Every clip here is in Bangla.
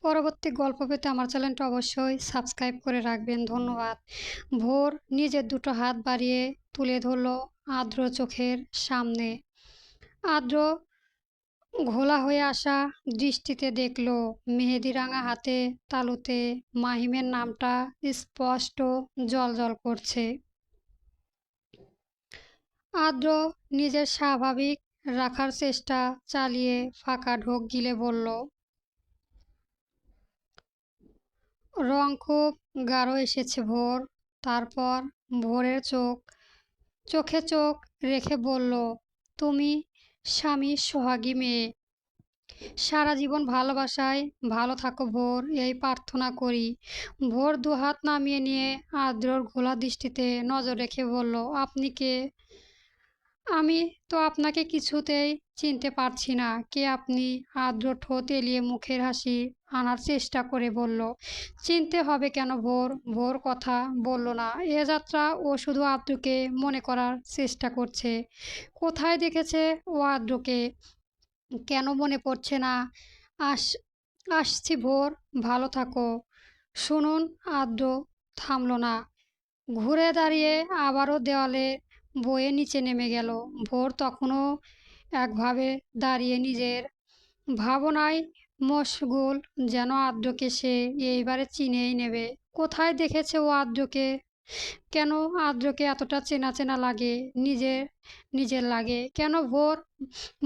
পরবর্তী গল্প পেতে আমার চ্যানেলটা অবশ্যই সাবস্ক্রাইব করে রাখবেন। ধন্যবাদ। ভোর নিজের দুটো হাত বাড়িয়ে তুলে ধরল আর্দ্র চোখের সামনে। আর্দ্র ঘোলা হয়ে আসা দৃষ্টিতে দেখল মেহেদিরাঙা হাতে তালুতে মাহিমের নামটা স্পষ্ট জ্বলজ্বল করছে। আর্দ্র নিজের স্বাভাবিক রাখার চেষ্টা চালিয়ে ফাঁকা ঢোক গিলে বলল, রং খুব গাঢ় এসেছে ভোর। তারপর ভোরের চোখে চোখ রেখে বলল, তুমি স্বামীর সোহাগী মেয়ে, সারা জীবন ভালোবাসায় ভালো থাকো ভোর, এই প্রার্থনা করি। ভোর দুহাত নামিয়ে নিয়ে আর্দ্রর ঘোলা দৃষ্টিতে নজর রেখে বলল, আপনি কে? আমি তো আপনাকে কিছুতেই চিনতে পারছি না। কে আপনি? আর্দ্র ঠোঁট এলিয়ে মুখের হাসি আনার চেষ্টা করে বলল, চিনতে হবে কেন ভোর? ভোর কথা বলল না। এ যাত্রা ও শুধু আর্দ্রকে মনে করার চেষ্টা করছে। কোথায় দেখেছে ও আর্দ্রকে? কেন মনে পড়ছে না? আস আসছি ভোর, ভালো থাকো। শুনুন। আর্দ্র থামল না। ঘুরে দাঁড়িয়ে আবারও দেওয়ালে বয়ে নিচে নেমে গেল। ভোর তখনও একভাবে দাঁড়িয়ে নিজের ভাবনায় মশগুল, যেন আর্দ্রকে সে এইবারে চিনেই নেবে। কোথায় দেখেছে ও আর্দ্রকে? কেন আর্দ্রকে এতটা চেনা চেনা লাগে, নিজের নিজের লাগে? কেন ভোর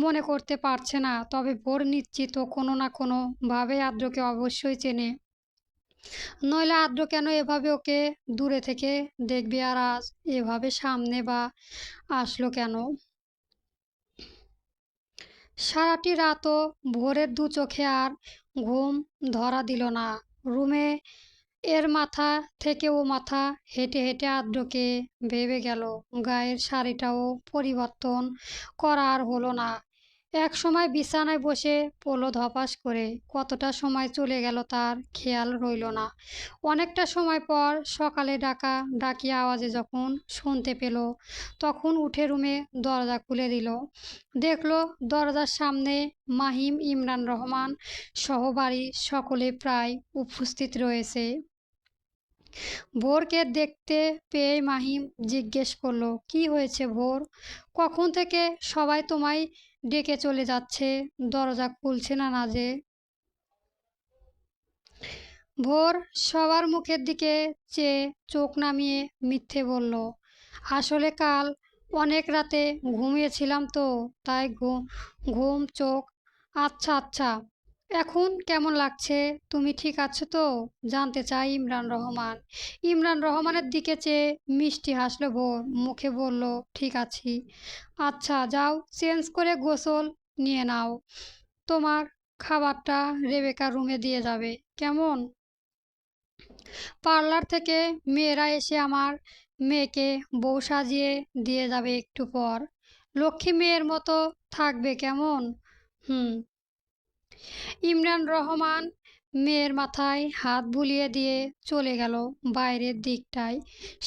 মনে করতে পারছে না? তবে ভোর নিশ্চিত ও কোনো না কোনো ভাবে আর্দ্রকে অবশ্যই চেনে। নইলে আদ্র কেন এভাবে ওকে দূরে থেকে দেখবে, আর আজ এভাবে সামনে বা আসলো কেন? সারাটি রাতও ভোরের দু চোখে আর ঘুম ধরা দিল না। রুমে এর মাথা থেকে ও মাথা হেঁটে হেঁটে আদ্রকে ভেবে গেল। গায়ের শাড়িটাও পরিবর্তন করা আর হলো না। এক সময় বিছানায় বসে পড়ল ধপাস করে। কতটা সময় চলে গেল তার খেয়াল রইল না। অনেকটা সময় পর সকালে ডাকি আওয়াজে যখন শুনতে পেল, তখন উঠে রুমে দরজা খুলে দিল। দেখল দরজার সামনে মাহিম, ইমরান রহমান সহ বাড়ির সকলে প্রায় উপস্থিত রয়েছে। ভোরকে দেখতে পেয়ে মাহিম জিজ্ঞেস করলো, কি হয়েছে ভোর? কখন থেকে সবাই তোমায় ডেকে চলে যাচ্ছে, দরজা খুলছে না না যে? ভোর সবার মুখের দিকে চেয়ে চোখ নামিয়ে মিথ্যে বলল, আসলে কাল অনেক রাতে ঘুমিয়েছিলাম তো, তাই ঘুম চোখ। আচ্ছা আচ্ছা, এখন কেমন লাগছে? তুমি ঠিক আছো তো? জানতে চাই ইমরান রহমান। ইমরান রহমানের দিকে চেয়ে মিষ্টি হাসলো ভোর, মুখে বলল, ঠিক আছি। আচ্ছা যাও, চেঞ্জ করে গোসল নিয়ে নাও। তোমার খাবারটা রেবেকা রুমে দিয়ে যাবে, কেমন? পার্লার থেকে মেয়েরা এসে আমার মেয়েকে বউ সাজিয়ে দিয়ে যাবে একটু পর। লক্ষ্মী মেয়ের মতো থাকবে, কেমন? হুম। ইমরান রহমান মেয়ের মাথায় হাত বুলিয়ে দিয়ে চলে গেল বাইরের দিকটায়।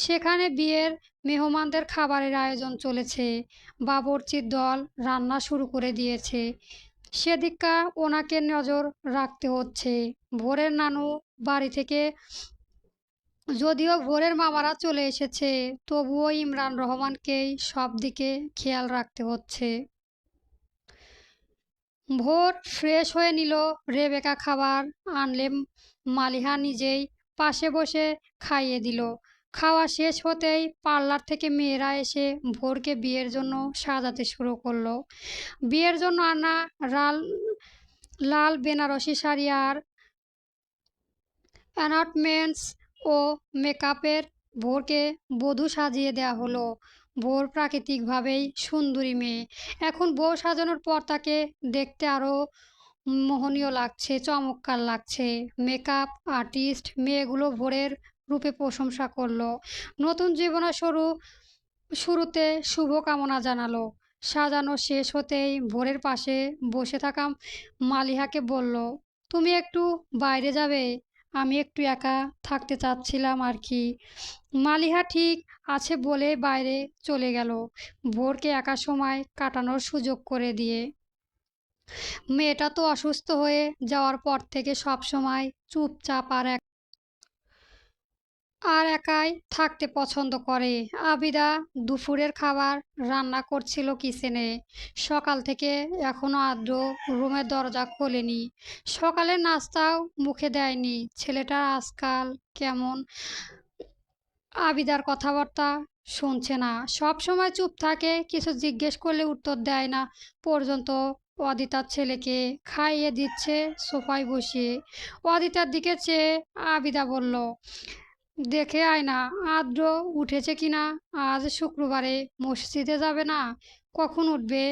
সেখানে বিয়ের মেহমানদের খাবারের আয়োজন চলেছে। বাবুর্চির দল রান্না শুরু করে দিয়েছে। সেদিকটা ওনাকে নজর রাখতে হচ্ছে। ভোরের নানু বাড়ি থেকে, যদিও ভোরের মামারা চলে এসেছে, তবুও ইমরান রহমানকেই সব দিকে খেয়াল রাখতে হচ্ছে। ভোর ফ্রেশ হয়ে নিল। রেবেকা খাবার আনলে মালিহা নিজেই পাশে বসে খাইয়ে দিল। খাওয়া শেষ হতেই পার্লার থেকে মেয়েরা এসে ভোরকে বিয়ের জন্য সাজাতে শুরু করলো। বিয়ের জন্য আনা লাল বেনারসি শাড়ি আর অর্নামেন্টস ও মেকআপের ভোরকে বধূ সাজিয়ে দেয়া হলো। ভোর প্রাকৃতিকভাবেই সুন্দরী মেয়ে। এখন বউ সাজানোর পর তাকে দেখতে আরও মোহনীয় লাগছে, চমৎকার লাগছে। মেকআপ আর্টিস্ট মেয়েগুলো ভোরের রূপে প্রশংসা করলো। নতুন জীবনের শুরুতে শুভকামনা জানালো। সাজানো শেষ হতেই ভোরের পাশে বসে থাকা মালিহাকে বলল, তুমি একটু বাইরে যাবে? আমি একটু একা থাকতে চাচ্ছিলাম আর কি। মালিহা ঠিক আছে বলে বাইরে চলে গেল, ভোরকে একা সময় কাটানোর সুযোগ করে দিয়ে। মেয়েটা তো অসুস্থ হয়ে যাওয়ার পর থেকে সবসময় চুপচাপ আর একাই থাকতে পছন্দ করে। আবিদা দুপুরের খাবার রান্না করছিল কিচেনে। সকাল থেকে এখনো আদ্র রুমের দরজা খোলেনি। সকালের নাস্তাও মুখে দেয়নি। ছেলেটা আজকাল কেমন আবিদার কথাবার্তা শুনছে না, সব সময় চুপ থাকে, কিছু জিজ্ঞেস করলে উত্তর দেয় না পর্যন্ত। অদিতার ছেলেকে খাইয়ে দিচ্ছে সোফায় বসিয়ে। অদিতার দিকে চেয়ে আবিদা বলল, দেখে আয় না আদ্র উঠেছে কিনা। আজ শুক্রবারে মসজিদে যাবে না? কখন উঠবে?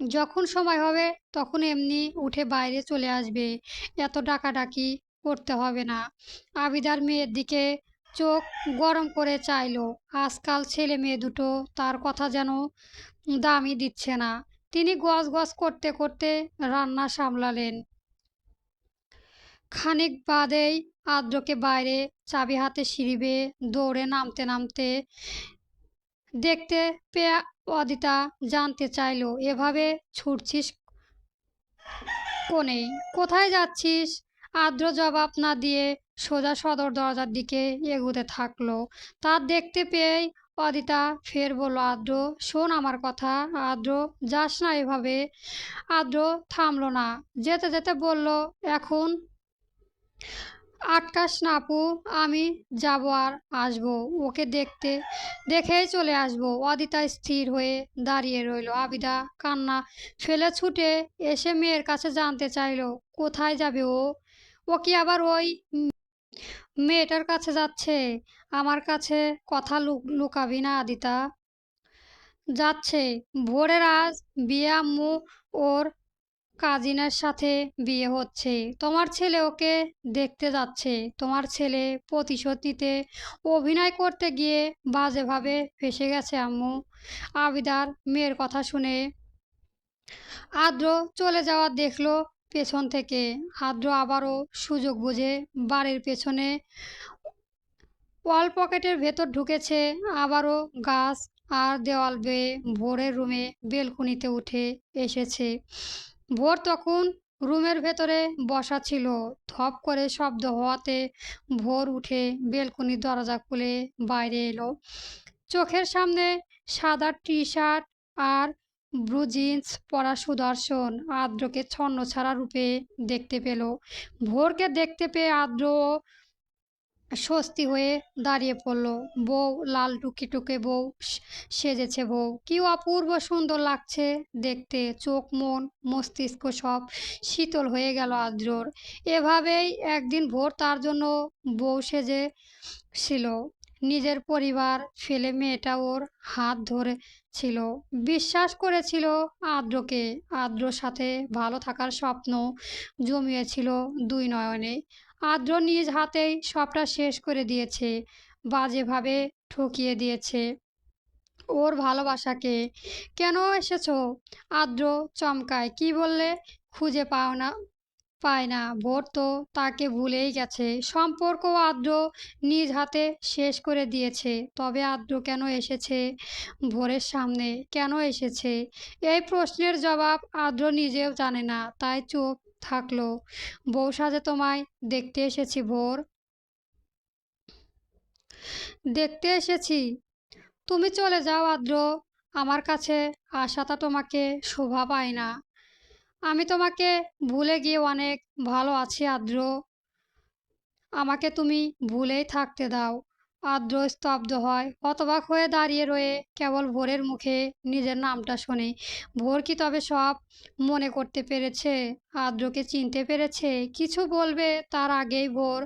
যখন সময় হবে তখন এমনি উঠে বাইরে চলে আসবে, এত ডাকাডাকি করতে হবে না। আবিদার মেয়ের দিকে চোখ গরম করে চাইলো। আজকাল ছেলে মেয়ে দুটো তার কথা যেন দামই দিচ্ছে না। তিনি গজ গজ করতে করতে রান্না সামলালেন। খানিক বাদেই আদ্রকে বাইরে চাবি হাতে সিঁড়ি বেয়ে দৌড়ে নামতে নামতে দেখতে পেয়ে অদিতা জানতে চাইল, এভাবে ছুটছিস কোনে? কোথায় যাচ্ছিস? আদ্র জবাব না দিয়ে সোজা সদর দরজার দিকে এগুতে থাকলো। তার দেখতে পেয়েই অদিতা ফের বলল, আদ্র শোন আমার কথা। আদ্র যাস না এভাবে। আদ্র থামলো না, যেতে যেতে বলল, এখন আটকাস না আপু, আমি যাব আর আসবো, ওকে দেখেই চলে আসবো। অদিতা স্থির হয়ে দাঁড়িয়ে রইল। আবিদা কান্না ফেলে ছুটে এসে মেয়ের কাছে জানতে চাইলো, কোথায় যাবে ও? ও কি আবার ওই মেয়েটার কাছে যাচ্ছে? আমার কাছে কথা লুকাবি না আদিতা। যাচ্ছে। ভোরের আজ বিয়ে আম্মু, ওর কাজিনের সাথে বিয়ে হচ্ছে। তোমার ছেলে ওকে দেখতে যাচ্ছে। তোমার ছেলে প্রতিশোধ নিতে অভিনয় করতে গিয়ে বাজেভাবে ফেঁসে গেছে আম্মু। আবিদার মেয়ের কথা শুনে আদ্র চলে যাওয়া দেখলো পেছন থেকে। আদ্র আবারও সুযোগ বুঝে বাড়ির পেছনে ওয়াল পকেটের ভেতর ঢুকেছে। আবারও গাছ আর দেওয়াল বেয়ে ভোরের রুমে বেলকুনিতে উঠে এসেছে। ভোর তখন রুমের ভেতরে বসা ছিল। ধপ করে শব্দ হওয়াতে ভোর উঠে বেলকুনির দরজা খুলে বাইরে এলো। চোখের সামনে সাদা টি শার্ট আর ব্লু জিন্স পরা সুদর্শন আদ্রকে ছন্নছাড়া রূপে দেখতে পেল। ভোরকে দেখতে পেয়ে আদ্র স্বস্তি হয়ে দাঁড়িয়ে পড়ল। বউ, লাল টুকে বউ সেজেছে বউ, কি অপূর্ব সুন্দর লাগছে দেখতে। চোখ মন মস্তিষ্ক সব শীতল হয়ে গেল আদ্রর। এভাবেই একদিন ভোর তার জন্য বউ সেজেছিল। নিজের পরিবার ফেলে মেয়েটা ওর হাত ধরেছিল, বিশ্বাস করেছিল আদ্রকে। আদ্রর সাথে ভালো থাকার স্বপ্ন জমিয়েছিল দুই নয়নে। আদ্র নিজ হাতেই সবটা শেষ করে দিয়েছে, বাজেভাবে ঠকিয়ে দিয়েছে ওর ভালোবাসাকে। কেন এসেছো? আদ্র চমকায়। কি বললে? খুঁজে পায় না। ভোর তো তাকে ভুলেই গেছে। সম্পর্ক আদ্র নিজ হাতে শেষ করে দিয়েছে। তবে আদ্র কেন এসেছে ভোরের সামনে? কেন এসেছে? এই প্রশ্নের জবাব আদ্র নিজেও জানে না, তাই চুপ থাকলো। বউ সাজে তোমায় দেখতে এসেছি ভোর, দেখতে এসেছি। তুমি চলে যাও আদ্র, আমার কাছে আশাটা তোমাকে শোভা পায় না। আমি তোমাকে ভুলে গিয়ে অনেক ভালো আছি আদ্র, আমাকে তুমি ভুলেই থাকতে দাও। আদ্র স্তব্ধ হয়, হতবাক হয়ে দাঁড়িয়ে রয়ে কেবল ভোরের মুখে নিজের নামটা শোনে। ভোর কি তবে সব মনে করতে পেরেছে? আদ্রকে চিনতে পেরেছে? কিছু বলবে তার আগেই ভোর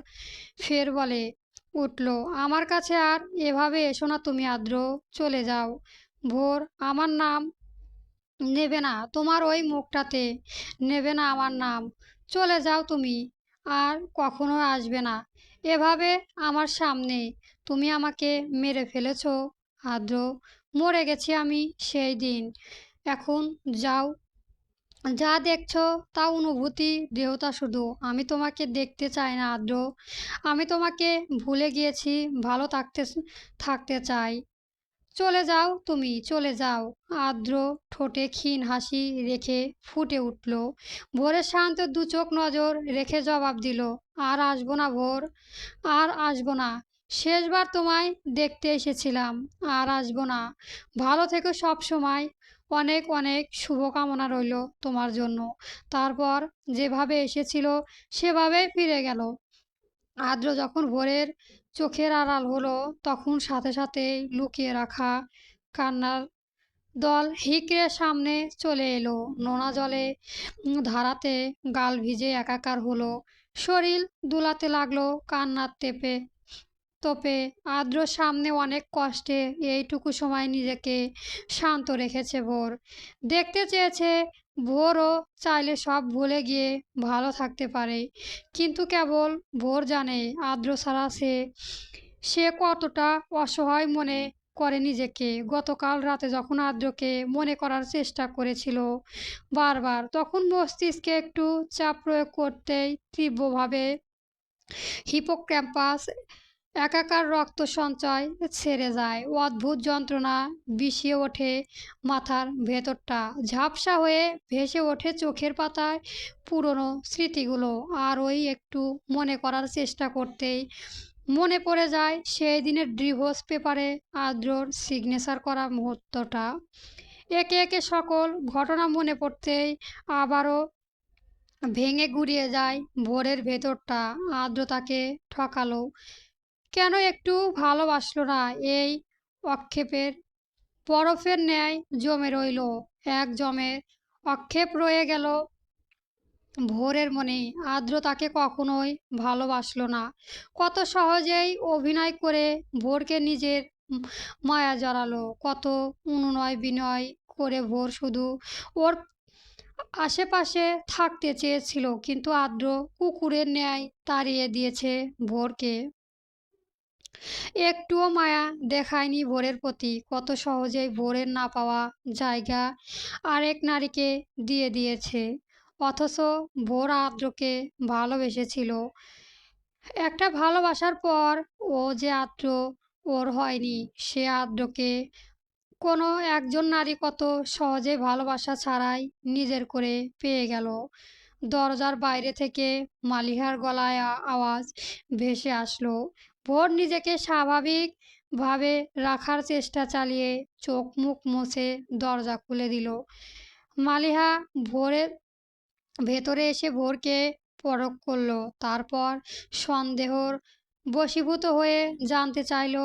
ফের বলে উঠল, আমার কাছে আর এভাবে এসো না তুমি আদ্র, চলে যাও। ভোর, আমার নাম নেবে না তোমার ওই মুখটাতে, নেবে না আমার নাম। চলে যাও তুমি, আর কখনো আসবে না এভাবে আমার সামনে। তুমি আমাকে মেরে ফেলেছো আদ্র, মরে গেছি আমি সেই দিন। এখন যাও, যা দেখছো তা অনুভূতি, দেহতা শুধু। আমি তোমাকে দেখতে চাই না আদ্র, আমি তোমাকে ভুলে গিয়েছি, ভালো থাকতে থাকতে চাই। চলে যাও, তুমি চলে যাও। আর্দ্র ঠোঁটে ক্ষীণ হাসি রেখে ফুটে উঠল। ভোরের শান্ত দু চোখ নজর রেখে জবাব দিল, আর আসবো না ভোর, আর আসবো না। শেষবার তোমায় দেখতে এসেছিলাম, আর আসবো না। ভালো থেকো সব সময়। অনেক অনেক শুভকামনা রইল তোমার জন্য। তারপর যেভাবে এসেছিল সেভাবেই ফিরে গেল। আদ্র যখন ভোরের চোখের আড়াল হলো, তখন সাথে সাথেই লুকিয়ে রাখা কান্নার দল হিকড়ে সামনে চলে এলো। নোনা জলে ধারাতে গাল ভিজে একাকার হলো। শরীর দুলাতে লাগলো কান্নার তোপে। আদ্রর সামনে অনেক কষ্টে এইটুকু সময় নিজেকে শান্ত রেখেছে ভোর। দেখতে চেয়েছে ভোরও চাইলে সব ভুলে গিয়ে ভালো থাকতে পারে, কিন্তু কেবল ভোর জানে আদ্র ছাড়া সে সে কতটা অসহায় মনে করে নিজেকে। গতকাল রাতে যখন আদ্রকে মনে করার চেষ্টা করেছিল বারবার, তখন মস্তিষ্কে একটু চাপ প্রয়োগ করতেই তীব্রভাবে হিপোক্যাম্পাস একাকার রক্ত সঞ্চয় ছেড়ে যায়। অদ্ভুত যন্ত্রণা বিষিয়ে ওঠে মাথার ভেতরটা। ঝাপসা হয়ে ভেসে ওঠে চোখের পাতায় পুরনো স্মৃতিগুলো। আর ওই একটু মনে করার চেষ্টা করতেই মনে পড়ে যায় সেই দিনের ডিভোর্স পেপারে আদ্রর সিগনেচার করা মুহূর্তটা। একে একে সকল ঘটনা মনে পড়তেই আবারও ভেঙে গুড়িয়ে যায় ভোরের ভেতরটা। আদ্র তাকে ঠকালো কেন, একটু ভালোবাসলো না, এই অক্ষেপের বরফের ন্যায় জমে রইল। এক জমে অক্ষেপ রয়ে গেল ভোরের মনে। আদ্র তাকে কখনোই ভালোবাসলো না। কত সহজেই অভিনয় করে ভোরকে নিজের মায়া জড়ালো। কত অনুনয় বিনয় করে ভোর শুধু ওর আশেপাশে থাকতে চেয়েছিল, কিন্তু আদ্র কুকুরের ন্যায় তাড়িয়ে দিয়েছে ভোরকে। একটুও মায়া দেখায়নি ভোরের প্রতি। কত সহজেই ভোরের না পাওয়া জায়গা আরেক নারীকে দিয়ে দিয়েছে। অথচ ভোর আদ্রকে ভালোবেসেছিল। একটা ভালোবাসার পর ও যে আদ্র ওর হয়নি, সে আদ্রকে কোনো একজন নারী কত সহজে ভালোবাসা ছাড়াই নিজের করে পেয়ে গেল। দরজার বাইরে থেকে মালিহার গলায় আওয়াজ ভেসে আসলো। ভোর নিজেকে স্বাভাবিকভাবে রাখার চেষ্টা চালিয়ে চোখ মুখ মুছে দরজা খুলে দিল। মালিহা ভোরের ভেতরে এসে ভোরকে পরখ করল। তারপর সন্দেহর বশীভূত হয়ে জানতে চাইল,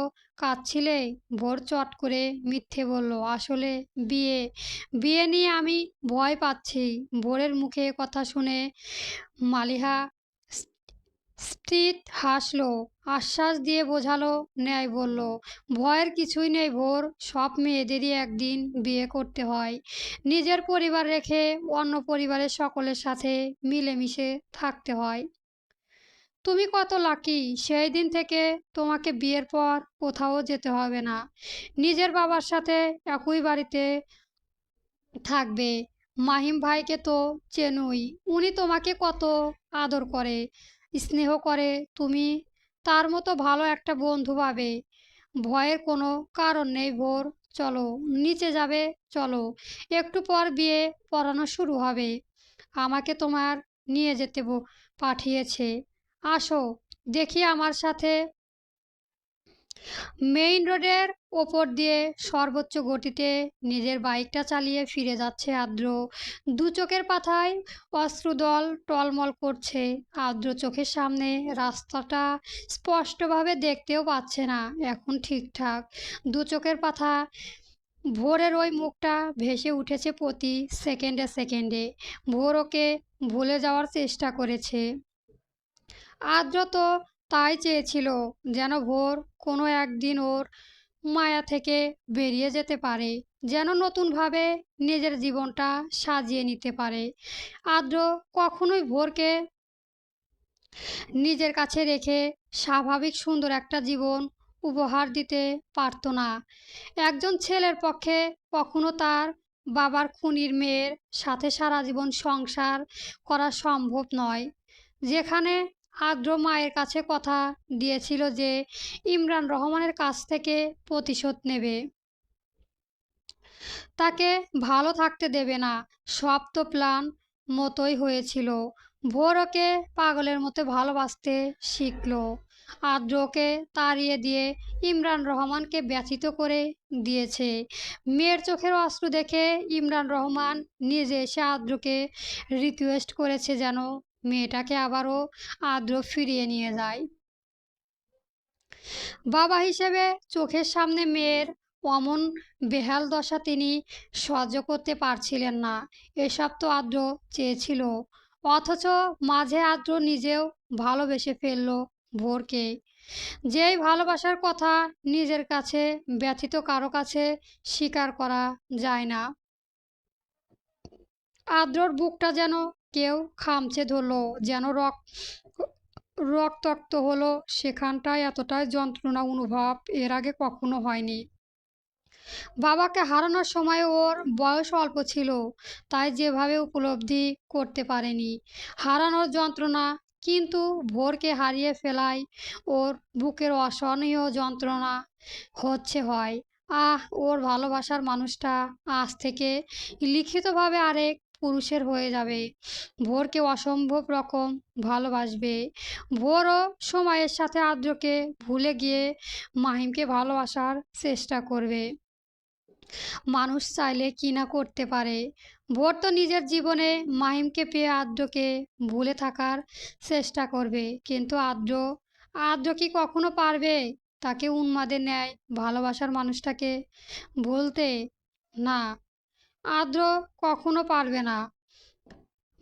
কাঁদছিলে? ভোর চট করে মিথ্যে বলল, আসলে বিয়ে বিয়ে নিয়ে আমি ভয় পাচ্ছি। ভোরের মুখে কথা শুনে মালিহা স্ত্রীত হাসলো, আশ্বাস দিয়ে বোঝালো, ন্যায় বলল, ভয়ের কিছুই নেই ভোর, সব মেয়েদেরই একদিন বিয়ে করতে হয়। নিজের পরিবার রেখে অন্য পরিবারের সকলের সাথে মিলেমিশে থাকতে হয়। তুমি কত লাকি, সেই দিন থেকে তোমাকে বিয়ের পর কোথাও যেতে হবে না। নিজের বাবার সাথে একই বাড়িতে থাকবে। মাহিম ভাইকে তো চেনুই, উনি তোমাকে কত আদর করে, স্নেহ করে। তুমি তার মতো ভালো একটা বন্ধু পাবে। ভয়ের কোনো কারণ নেই ভোর। চলো নিচে যাবে, চলো। একটু পর বিয়ে পড়ানো শুরু হবে। আমাকে তোমার নিয়ে যেতে পাঠিয়েছে। আসো, দেখি আমার সাথে। মেইন রোডের ওপর দিয়ে সর্বোচ্চ গতিতে নিজের বাইকটা চালিয়ে ফিরে যাচ্ছে আদ্র। দু চোখের পাতায় অশ্রুদল টলমল করছে। আদ্র চোখের সামনে রাস্তাটা স্পষ্টভাবে দেখতেও পাচ্ছে না এখন ঠিকঠাক। দু চোখের পাতা ভোরের ওই মুখটা ভেসে উঠেছে প্রতি সেকেন্ডে সেকেন্ডে। ভোর ওকে ভুলে যাওয়ার চেষ্টা করেছে। আদ্র তো তাই চেয়েছিল, যেন ভোর কোনো একদিন ওর মায়া থেকে বেরিয়ে যেতে পারে, যেন নতুনভাবে নিজের জীবনটা সাজিয়ে নিতে পারে। আদ্র কখনোই ভোরকে নিজের কাছে রেখে স্বাভাবিক সুন্দর একটা জীবন উপহার দিতে পারত না। একজন ছেলের পক্ষে কখনো তার বাবার খুনির মেয়ের সাথে সারা জীবন সংসার করা সম্ভব নয়। যেখানে আদ্র মায়ের কাছে কথা দিয়েছিল যে ইমরান রহমানের কাছ থেকে প্রতিশোধ নেবে, তাকে ভালো থাকতে দেবে না। সব তো প্ল্যান মতোই হয়েছিল। ভোর ওকে পাগলের মতো ভালোবাসতে শিখলো। আদ্র ওকে তাড়িয়ে দিয়ে ইমরান রহমানকে ব্যথিত করে দিয়েছে। মেয়ের চোখের অশ্রু দেখে ইমরান রহমান নিজে এসে আদ্রকে রিকোয়েস্ট করেছে যেন মেয়েটাকে আবারও আদ্র ফিরিয়ে নিয়ে যায়। বাবা হিসেবে চোখের সামনে মেয়ের অমন বেহাল দশা তিনি সহ্য করতে পারছিলেন না। এসব তো আদ্র চেয়েছিল, অথচ মাঝে আদ্র নিজেও ভালোবেসে ফেলল ভোরকে। যেই ভালোবাসার কথা নিজের কাছে ব্যথিত কারো কাছে স্বীকার করা যায় না। আদ্রর বুকটা যেন কেউ খামচে ধরলো, যেন রক্তাক্ত হলো। সেখানটায় এতটাই যন্ত্রণা অনুভব এর আগে কখনো হয়নি। বাবাকে হারানোর সময় ওর বয়স অল্প ছিল, তাই যেভাবে উপলব্ধি করতে পারেনি হারানোর যন্ত্রণা। কিন্তু ভোরকে হারিয়ে ফেলায় ওর বুকের অসহনীয় যন্ত্রণা হয়। ওর ভালোবাসার মানুষটা আজ থেকে লিখিতভাবে আরেক পুরুষের হয়ে যাবে। ভোরকে অসম্ভব রকম ভালোবাসবে। ভোরও সময়ের সাথে আদ্রকে ভুলে গিয়ে মাহিমকে ভালোবাসার চেষ্টা করবে। মানুষ চাইলে কি না করতে পারে। ভোর তো নিজের জীবনে মাহিমকে পেয়ে আদ্রকে ভুলে থাকার চেষ্টা করবে, কিন্তু আদ্র কি কখনো পারবে তাকে উন্মাদের ন্যায় ভালোবাসার মানুষটাকে ভুলতে? না, আদ্র কখনো পারবে না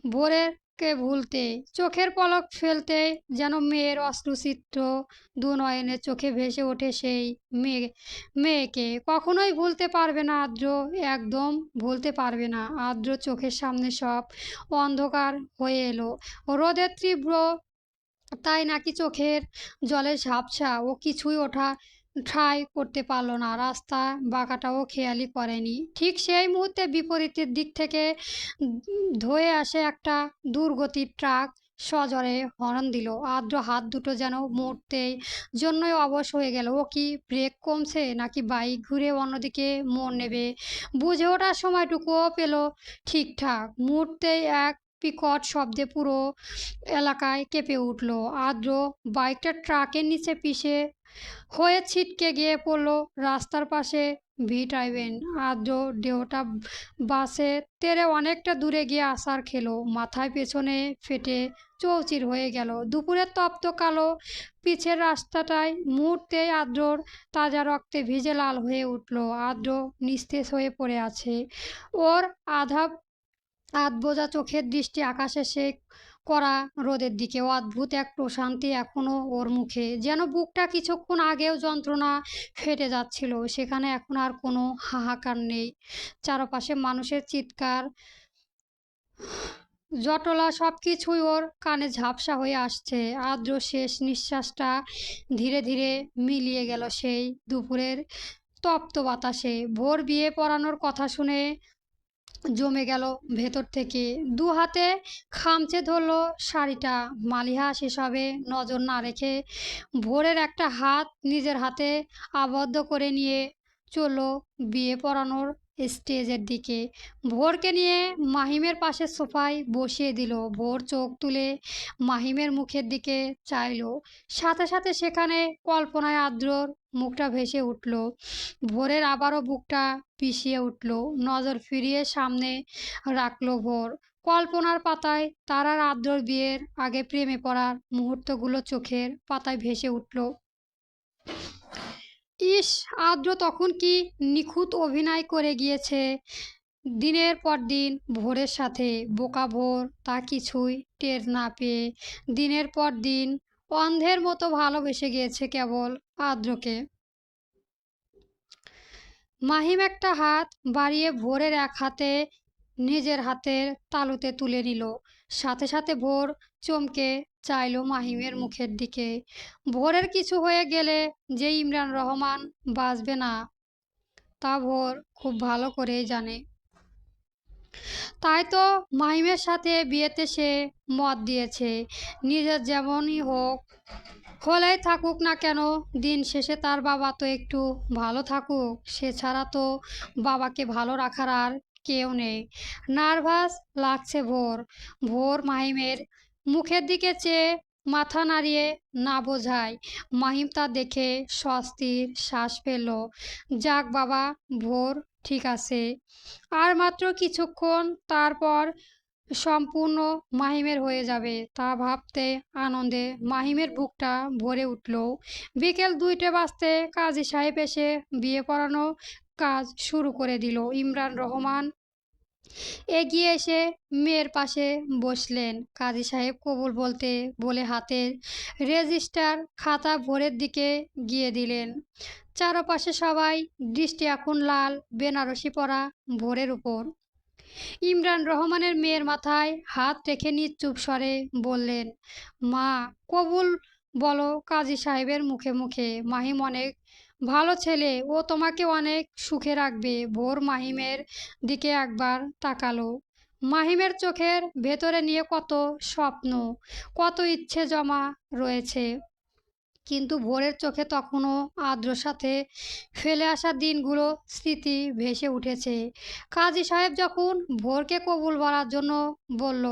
ভোরেরকে ভুলতে। চোখের পলক ফেলতেই যেন মেয়ের অশ্রুচিত্র দু নয়নের চোখে ভেসে ওঠে সেই মেয়েকে। কখনোই ভুলতে পারবে না আদ্র, একদম ভুলতে পারবে না। আদ্র চোখের সামনে সব অন্ধকার হয়ে এলো। রোদের তীব্র তাই নাকি চোখের জলের ঝাপসা ও কিছুই ঠাঁই করতে পারল না। রাস্তা বাঁকাটাও খেয়ালই করেনি। ঠিক সেই মুহূর্তে বিপরীতের দিক থেকে ধয়ে আসে একটা দুর্গতির ট্রাক সজোরে হর্ন দিল। আদ্র হাত দুটো যেন মুহূর্তেই জন্যই অবশ হয়ে গেল। ও কি ব্রেক কমছে নাকি বাইক ঘুরে অন্যদিকে মোড় নেবে বুঝে ওঠার সময়টুকুও পেল ঠিকঠাক। মুহূর্তেই এক বিকট শব্দে পুরো এলাকায় কেঁপে উঠল। আদ্র বাইকটা ট্রাকের নিচে পিষে হয়ে ছিটকে গিয়ে পড়ল রাস্তার পাশে। টাইবেন আদ্র দেহটা বাসে তেরে অনেকটা দূরে গিয়ে আছাড় খেলো। মাথায় পেছনে ফেটে চৌচির হয়ে গেল। দুপুরের তপ্ত কালো পিচের রাস্তাটায় মুহূর্তেই আদ্রর তাজা রক্তে ভিজে লাল হয়ে উঠল। আদ্র নিস্তেজ হয়ে পড়ে আছে। ওর আধবোজা চোখের দৃষ্টি আকাশে সে করা রোদের দিকে। অদ্ভুত এক প্রশান্তি এখনো ওর মুখে, যেন বুকটা কিছুক্ষণ আগেও যন্ত্রণা ফেটে যাচ্ছিল সেখানে এখন আর কোনো হাহাকার নেই। চারপাশে মানুষের চিৎকার জটলা সবকিছুই ওর কানে ঝাপসা হয়ে আসছে। আদ্র শেষ নিঃশ্বাসটা ধীরে ধীরে মিলিয়ে গেল সেই দুপুরের তপ্ত বাতাসে। ভোর বিয়ে পড়ানোর কথা শুনে জমে গেল ভেতর থেকে। দু হাতে খামচে ধরল শাড়িটা। মালিহা সেসবে নজর না রেখে ভোরের একটা হাত নিজের হাতে আবদ্ধ করে নিয়ে চলল বিয়ে পড়ানোর স্টেজের দিকে। ভোরকে নিয়ে মাহিমের পাশে সোফায় বসিয়ে দিল। ভোর চোখ তুলে মাহিমের মুখের দিকে চাইল। সাথে সাথে সেখানে কল্পনায় আদ্রর মুখটা ভেসে উঠল। ভোরের আবারও বুকটা পিষিয়ে উঠল। নজর ফিরিয়ে সামনে রাখলো ভোর। কল্পনার পাতায় তারার আদ্রর বিয়ের আগে প্রেমে পড়ার মুহূর্তগুলো চোখের পাতায় ভেসে উঠল। ইস, আদ্র তখন কি নিখুঁত অভিনয় করে গিয়েছে দিনের পর দিন ভোরের সাথে। বোকা ভোর তা কিছুই টের না পেয়ে দিনের পর দিন অন্ধের মতো ভালোবেসে গিয়েছে কেবল আদ্রকে। মাহিম একটা হাত বাড়িয়ে ভোরের এক হাতে নিজের হাতের তালুতে তুলে নিল। সাথে সাথে ভোর চমকে চাইল মাহিমের মুখের দিকে। ভোরের কিছু হয়ে গেলে যে ইমরান রহমান বাঁচবে না তা ভোর খুব ভালো করেই জানে। তাই তো মাহিমের সাথে বিয়েতে সে মত দিয়েছে, নিজের যেমনই হোক হলেই থাকুক না কেন, দিন শেষে তার বাবা তো একটু ভালো থাকুক, সে ছাড়া তো বাবাকে ভালো রাখার আর কেউ নেই। নার্ভাস লাগছে ভোর। ভোর মাহিমের মুখের দিকে চেয়ে মাথা নাড়িয়ে না বোঝায়। মাহিম তা দেখে স্বস্তির শ্বাস ফেলল। যাক বাবা, ভোর ঠিক আছে। আর মাত্র কিছুক্ষণ, তারপর সম্পূর্ণ মাহিমের হয়ে যাবে, তা ভাবতে আনন্দে মাহিমের বুকটা ভরে উঠল। বিকেল 2টে বাজতে কাজী সাহেব এসে বিয়ে পড়ানো কাজ শুরু করে দিল। ইমরান রহমান এগিয়ে এসে মেয়ের পাশে বসলেন। কাজী সাহেব কবুল বলতে বলে হাতের রেজিস্টার খাতা ভোরের দিকে গিয়ে দিলেন। চারপাশে সবাই দৃষ্টি এখন লাল বেনারসি পরা ভোরের উপর। ইমরান রহমানের মেয়ের মাথায় হাত রেখে নিশ্চুপ স্বরে বললেন, মা, কবুল বলো কাজী সাহেবের মুখে মুখে। মাহিম অনেক ভালো ছেলে, ও তোমাকে অনেক সুখে রাখবে। ভোর মাহিমের দিকে একবার তাকালো। মাহিমের চোখের ভেতরে নিয়ে কত স্বপ্ন, কত ইচ্ছে জমা রয়েছে, কিন্তু ভোরের চোখে তখনও আর্দ্র সাথে ফেলে আসা দিনগুলো স্মৃতি ভেসে উঠেছে। কাজী সাহেব যখন ভোরকে কবুল বলার জন্য বলল,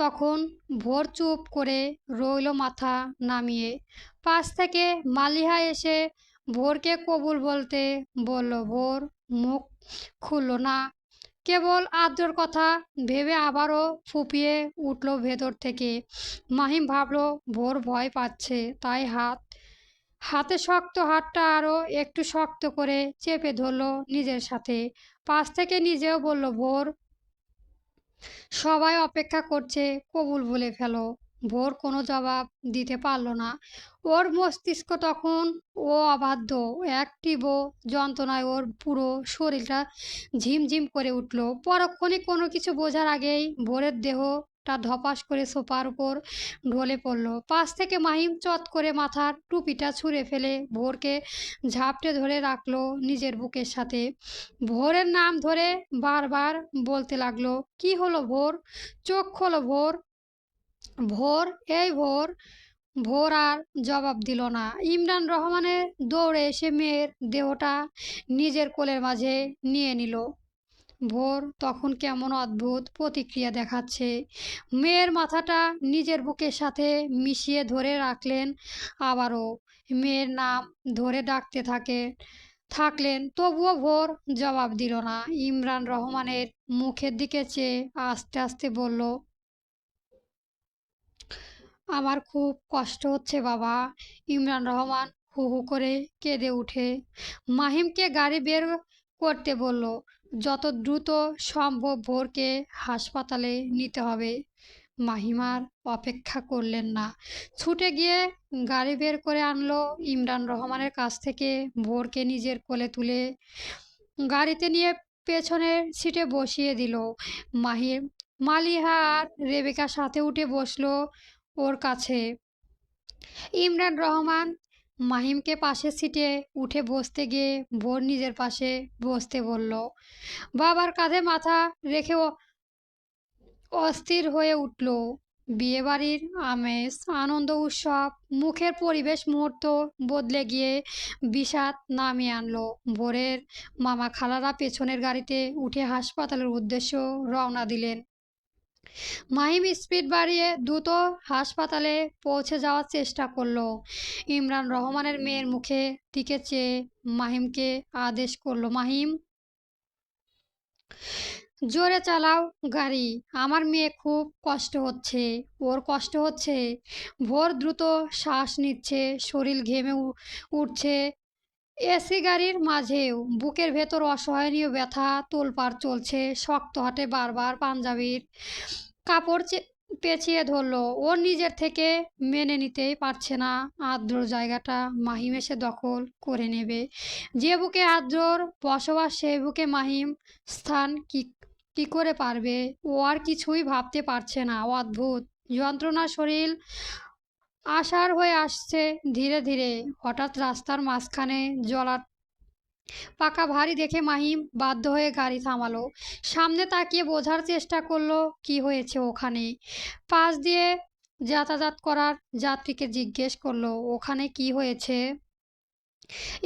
তখন ভোর চুপ করে রইল মাথা নামিয়ে। পাশ থেকে মালিহা এসে ভোরকে কবুল বলতে বলল। ভোর মুখ খুলল না, কেবল আদ্রর কথা ভেবে আবারও ফুঁপিয়ে উঠল ভেতর থেকে। মাহিম ভাবল ভোর ভয় পাচ্ছে, তাই হাতে শক্ত হাতটা আরও একটু শক্ত করে চেপে ধরল নিজের সাথে। পাশ থেকে নিজেও বলল, ভোর, সবাই অপেক্ষা করছে, কবুল বলে ফেলো। ভোর কোনো জবাব দিতে পারল না। ওর মস্তিষ্ক তখন অবাধ্য, এক তীব্র যন্ত্রণায় ওর পুরো শরীরটা ঝিমঝিম করে উঠল। পরক্ষণে কোনো কিছু বোঝার আগেই ভোরের দেহটা ধপাস করে সোফার উপর ঢলে পড়ল। পাশ থেকে মাহিম চট করে মাথার টুপিটা ছুঁড়ে ফেলে ভোরকে ঝাপটে ধরে রাখলো নিজের বুকের সাথে। ভোরের নাম ধরে বারবার বলতে লাগলো, কি হলো ভোর, চোখ খোলো ভোর, ভোর, এই ভোর। ভোর আর জবাব দিল না। ইমরান রহমানের দৌড়ে এসে মেয়ের দেহটা নিজের কোলের মাঝে নিয়ে নিল। ভোর তখন কেমন অদ্ভুত প্রতিক্রিয়া দেখাচ্ছে। মেয়ের মাথাটা নিজের বুকের সাথে মিশিয়ে ধরে রাখলেন। আবারও মেয়ের নাম ধরে ডাকতে থাকলেন, তবুও ভোর জবাব দিল না। ইমরান রহমানের মুখের দিকে চেয়ে আস্তে আস্তে বলল, আমার খুব কষ্ট হচ্ছে বাবা। ইমরান রহমান হু হু করে কেঁদে উঠে মাহিমকে গাড়ি বের করতে বলল। যত দ্রুত সম্ভব ভোরকে হাসপাতালে নিতে হবে। মাহিম আর অপেক্ষা করলেন না, ছুটে গিয়ে গাড়ি বের করে আনলো। ইমরান রহমানের কাছ থেকে ভোরকে নিজের কোলে তুলে গাড়িতে নিয়ে পেছনের সিটে বসিয়ে দিল। মাহিম, মালিহা আর রেবেকা সাথে উঠে বসলো ওর কাছে। ইমরান রহমান মাহিমকে পাশের সিটে উঠে বসতে গিয়ে ভোর নিজের পাশে বসতে বলল। বাবার কাঁধে মাথা রেখে অস্থির হয়ে উঠল। বিয়েবাড়ির আমেজ, আনন্দ, উৎসব মুখের পরিবেশ মুহূর্ত বদলে গিয়ে বিষাদ নামিয়ে আনলো। ভোরের মামা খালারা পেছনের গাড়িতে উঠে হাসপাতালের উদ্দেশ্য রওনা দিলেন। মাহিম স্পিড বাড়িয়ে দ্রুত হাসপাতালে পৌঁছে যাওয়ার চেষ্টা করলো। ইমরান রহমানের মেয়ের মুখে দিকে চেয়ে মাহিমকে আদেশ করলো, মাহিম, জোরে চালাও গাড়ি, আমার মেয়ে খুব কষ্ট হচ্ছে। ওর কষ্ট হচ্ছে? ভোর দ্রুত শ্বাস নিচ্ছে, শরীর ঘেমে উঠছে। এসি গাড়ির মাঝেও বুকের ভেতর অসহনীয় ব্যথা তোলপাড় চলছে। শক্ত হাতে বারবার পাঞ্জাবির কাপড় পেঁচিয়ে ধরলো। ও নিজের থেকে মেনে নিতেই পারছে না আদ্র জায়গাটা মাহিম এসে দখল করে নেবে। যে বুকে আদ্রর বসবাস, সেই বুকে মাহিম স্থান কি কি করে পারবে? ও আর কিছুই ভাবতে পারছে না। অদ্ভুত যন্ত্রণা শরীর আষাঢ় হয়ে আসছে ধীরে ধীরে। হঠাৎ রাস্তার মাঝখানে পাকা ভারী দেখে মাহিম বাধ্য হয়ে গাড়ি থামালো। সামনে তাকিয়ে বোঝার চেষ্টা করলো কি হয়েছে ওখানে। পাশ দিয়ে যাতায়াত করার যাত্রীকে জিজ্ঞেস করলো, ওখানে কি হয়েছে?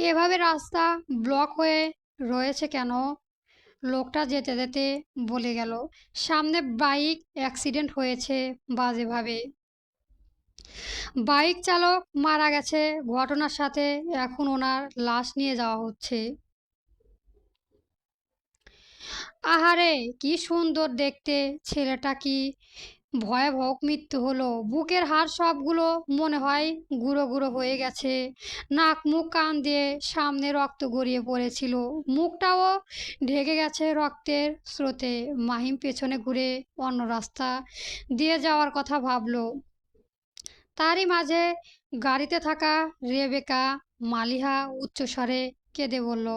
এভাবে রাস্তা ব্লক হয়ে রয়েছে কেন? লোকটা যেতে যেতে বলে গেল, সামনে বাইক অ্যাক্সিডেন্ট হয়েছে বাজেভাবে। বাইক চালক মারা গেছে ঘটনার সাথে, এখন ওনার লাশ নিয়ে যাওয়া হচ্ছে। আহারে কি সুন্দর দেখতে ছেলেটা, কি ভয়াবহ মৃত্যু হলো। বুকের হাড় সবগুলো মনে হয় গুঁড়ো গুঁড়ো হয়ে গেছে। নাক মুখ কান দিয়ে সামনে রক্ত গড়িয়ে পড়েছিল, মুখটাও ঢেকে গেছে রক্তের স্রোতে। মাহিম পেছনে ঘুরে অন্য রাস্তা দিয়ে যাওয়ার কথা ভাবলো। তারই মাঝে গাড়িতে থাকা রেবেকা মালিহা উচ্চস্বরে কেঁদে বলল,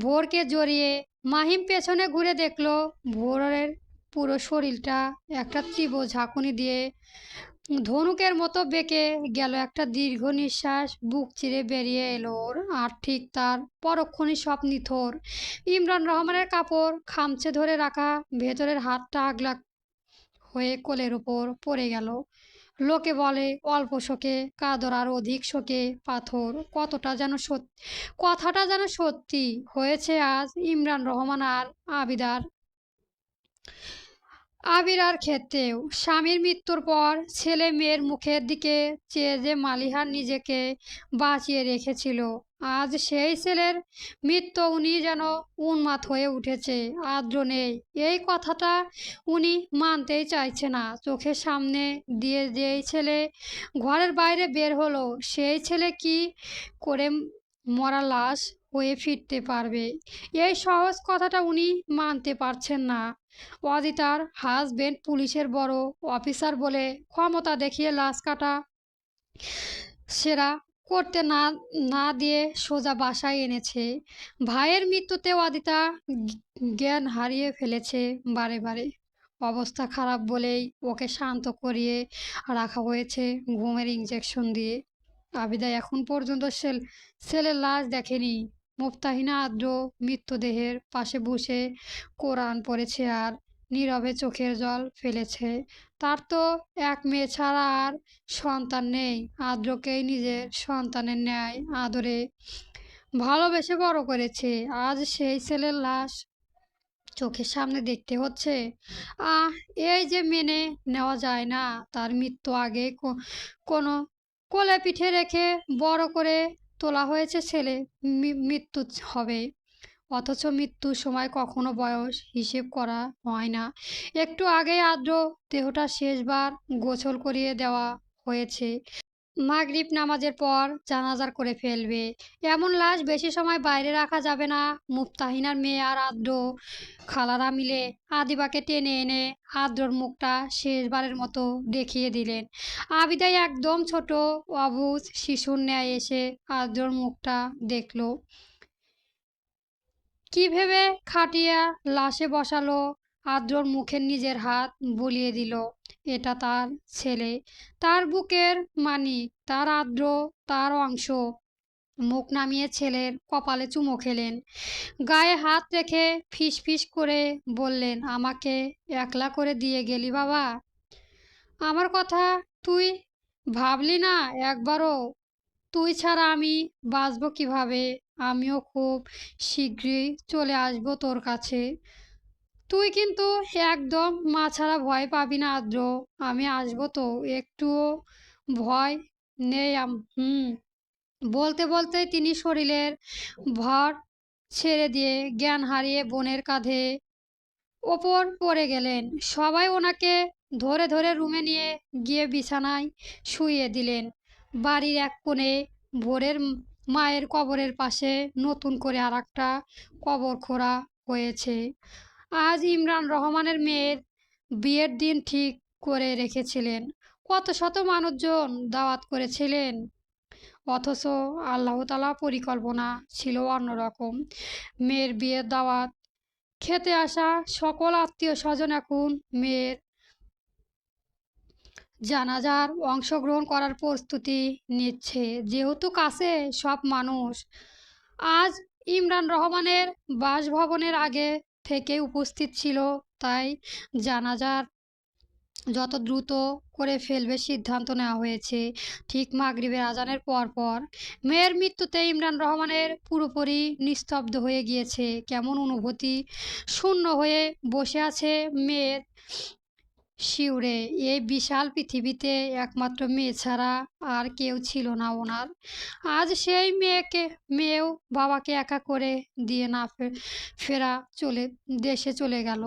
ভোরকে জড়িয়ে। মাহিম পেছনে ঘুরে দেখল ভোরের পুরো শরীরটা একটা তীব্র ঝাঁকুনি দিয়ে ধনুকের মতো বেঁকে গেল। একটা দীর্ঘ নিঃশ্বাস বুক চিরে বেরিয়ে এলো ওর। আর ঠিক তার পরক্ষণই সব নিথর। ইমরান রহমানের কাপড় খামচে ধরে রাখা ভেতরের হাতটা আগলা হয়ে কোলের উপর পড়ে গেল। লোকে বলে অল্প শোকে কাদর, আর অধিক শোকে পাথর। কথাটা যেন সত্যি হয়েছে আজ ইমরান রহমান আর আবিরার ক্ষেত্রেও। স্বামীর মৃত্যুর পর ছেলে মেয়ের মুখের দিকে চেয়ে যে মালিহার নিজেকে বাঁচিয়ে রেখেছিল, আজ সেই ছেলের মৃত্যু উনি যেন উন্মাদ হয়ে উঠেছে। আদ্র নেই, এই কথাটা উনি মানতেই চাইছে না। চোখের সামনে দিয়ে যেই ছেলে ঘরের বাইরে বের হলো, সেই ছেলে কি করে মরা লাশ হয়ে ফিরতে পারবে? এই সহজ কথাটা উনি মানতে পারছেন না। অদিতার হাজবেন্ড পুলিশের বড় অফিসার বলে ক্ষমতা দেখিয়ে লাশ কাটা সেরা করতে না না দিয়ে সোজা বাসায় এনেছে। ভাইয়ের মৃত্যুতে অদিতা জ্ঞান হারিয়ে ফেলেছে বারে বারে। অবস্থা খারাপ বলেই ওকে শান্ত করিয়ে রাখা হয়েছে ঘুমের ইঞ্জেকশন দিয়ে। আবিদা এখন পর্যন্ত ছেলের লাশ দেখেনি। মুফতাহিনা আদ্র মৃতদেহের পাশে বসে কোরআন পড়েছে আর নীরবে চোখের জল ফেলেছে। তার তো এক মেয়ে ছাড়া আর সন্তান নেই। আদ্রকেই নিজের সন্তানের ন্যায় আদরে ভালোবেসে বড় করেছে, আজ সেই ছেলের লাশ চোখের সামনে দেখতে হচ্ছে। আহ এই যে মেনে নেওয়া যায় না। তার মৃত্যু আগে কোনো কোলে পিঠে রেখে বড় করে তোলা হয়েছে ছেলে, মৃত্যু হবে। অথচ মৃত্যুর সময় কখনো বয়স হিসেব করা হয় না। একটু আগেই আদ্র দেহটা শেষবার গোসল করিয়ে দেওয়া হয়েছে। মাগরিব নামাজের পর জানাজার করে ফেলবে। এমন লাশ বেশি সময় বাইরে রাখা যাবে না। মুফতাহিনার মেয়ে আর আদ্র খালারা মিলে আদিবাকে টেনে এনে আদ্রর মুখটা শেষবারের মতো দেখিয়ে দিলেন। আবিদাই একদম ছোট অবুঝ শিশুর ন্যায় এসে আদ্রর মুখটা দেখল। কি ভেবে খাটিয়া লাশে বসালো। আদ্রর মুখে নিজের হাত বুলিয়ে দিল। এটা তার ছেলে, তার বুকের মানিক, তার আদ্র, তার অংশ। মুখ নামিয়ে ছেলের কপালে চুমো খেলেন, গায়ে হাত রেখে ফিস ফিস করে বললেন, আমাকে একলা করে দিয়ে গেলি বাবা। আমার কথা তুই ভাবলি না একবারও? তুই ছাড়া আমি বাঁচব কিভাবে? আমিও খুব শীঘ্রই চলে আসব তোর কাছে। তুই কিন্তু একদম মা ছাড়া ভয় পাবি না আদ্র। আমি আসবো তো, একটুও ভয় নেই। বলতে বলতে তিনি শরীরের ভর ছেড়ে দিয়ে জ্ঞান হারিয়ে বোনের কাঁধে ওপর পড়ে গেলেন। সবাই ওনাকে ধরে ধরে রুমে নিয়ে গিয়ে বিছানায় শুইয়ে দিলেন। বাড়ির এক কোণে ভোরের মায়ের কবরের পাশে নতুন করে আর একটা কবর খোঁড়া হয়েছে। আজ ইমরান রহমানের মেয়ের বিয়ের দিন ঠিক করে রেখেছিলেন। কত শত মানুষজন দাওয়াত করেছিলেন, অথচ আল্লাহ তাআলা পরিকল্পনা ছিল অন্যরকম। মেয়ের বিয়ের দাওয়াত খেতে আসা সকল আত্মীয় স্বজন এখন মেয়ের জানাজার অংশগ্রহণ করার প্রস্তুতি নিচ্ছে। যেহেতু কাছে সব মানুষ আজ ইমরান রহমানের বাসভবনের আগে থেকে উপস্থিত ছিল, তাই জানাজার যত দ্রুত করে ফেলবে সিদ্ধান্ত নেওয়া হয়েছে। ঠিক মাগরিবের আজানের পর মেয়ের মৃত্যুতে ইমরান রহমানের পুরোপুরি নিস্তব্ধ হয়ে গিয়েছে। কেমন অনুভূতি, শূন্য হয়ে বসে আছে মেয়ের শিউরে। এই বিশাল পৃথিবীতে একমাত্র মেয়ে ছাড়া আর কেউ ছিল না ওনার। আজ সেই মেয়েও বাবাকে একা করে দিয়ে না ফেরা দেশে চলে গেল।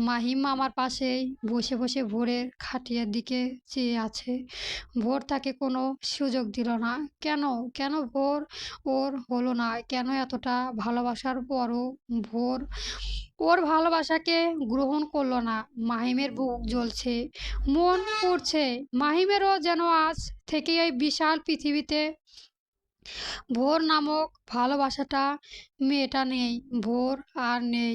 মাহিম মামার পাশেই বসে বসে ভোরের খাটিয়ার দিকে চেয়ে আছে। ভোর তাকে কোনো সুযোগ দিল না। কেন কেন ভোর ওর হলো না? কেন এতটা ভালোবাসার পরও ভোর ওর ভালোবাসাকে গ্রহণ করলো না? মাহিমের বুক জ্বলছে, মন পুড়ছে। মাহিমেরও যেন আজ থেকে এই বিশাল পৃথিবীতে ভোর নামক ভালোবাসাটা মেয়েটা নেই। ভোর আর নেই।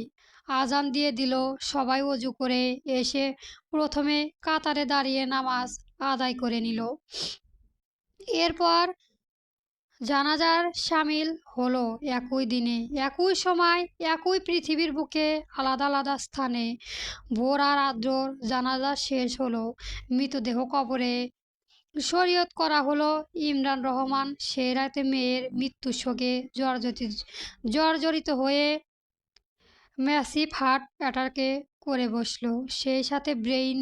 আজান দিয়ে দিল। সবাই অজু করে এসে প্রথমে কাতারে দাঁড়িয়ে নামাজ আদায় করে নিল। এরপর জানাজার সামিল হলো একই দিনে, একই সময়, একই পৃথিবীর বুকে, আলাদা আলাদা স্থানে। ভোর আর আদ্রর জানাজা শেষ হলো। মৃতদেহ কবরে শরীয়ত করা হলো। ইমরান রহমান সেই রাতে মেয়ের মৃত্যুর শোকে জর্জরিত হয়ে ম্যাসিভ হার্ট অ্যাটাকে করে বসলো। সেই সাথে ব্রেইন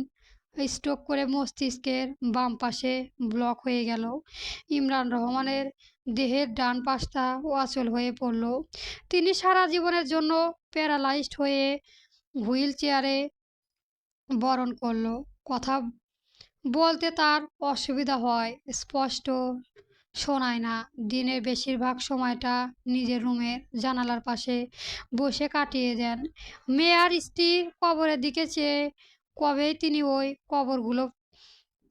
স্ট্রোক করে মস্তিষ্কের বাম পাশে ব্লক হয়ে গেল। ইমরান রহমানের দেহের ডান পাশটা অচল হয়ে পড়ল। তিনি সারা জীবনের জন্য প্যারালাইজড হয়ে হুইল চেয়ারে বরণ করল। কথা বলতে তার অসুবিধা হয়, স্পষ্ট শোনায় না। দিনের বেশিরভাগ সময়টা নিজের রুমের জানালার পাশে বসে কাটিয়ে দেন। মেয়ে আর স্ত্রীর কবরের দিকে চেয়ে কবেই তিনি ওই কবরগুলো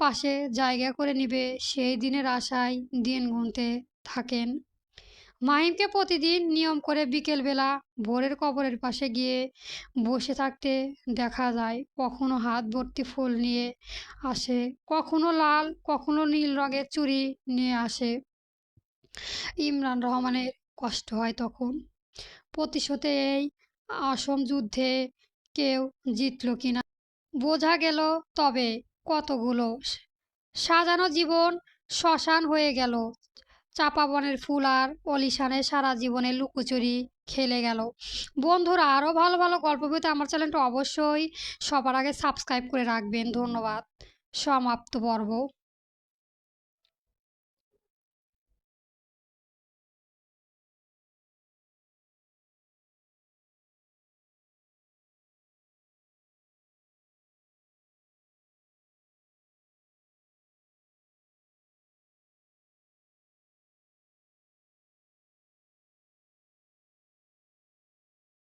পাশে জায়গা করে নিবে সেই দিনের আশায় দিন গুনতে থাকেন। মাহিমকে প্রতিদিন নিয়ম করে বিকেলবেলা ভোরের কবরের পাশে গিয়ে বসে থাকতে দেখা যায়। কখনো হাত ভর্তি ফুল নিয়ে আসে, কখনো লাল, কখনো নীল রঙের চুড়ি নিয়ে আসে। ইমরান রহমানের কষ্ট হয় তখন। প্রতিশোধে এই আসম যুদ্ধে কেউ জিতল কিনা বোঝা গেল। তবে কতগুলো সাজানো জীবন শ্মশান হয়ে গেল। চাপা বনের ফুল আর অলিশানে সারা জীবনে লুকোচুরি খেলে গেল। বন্ধুরা, আরও ভালো ভালো গল্প পেতে আমার চ্যানেলটা অবশ্যই সবার আগে সাবস্ক্রাইব করে রাখবেন। ধন্যবাদ। সমাপ্ত পর্ব।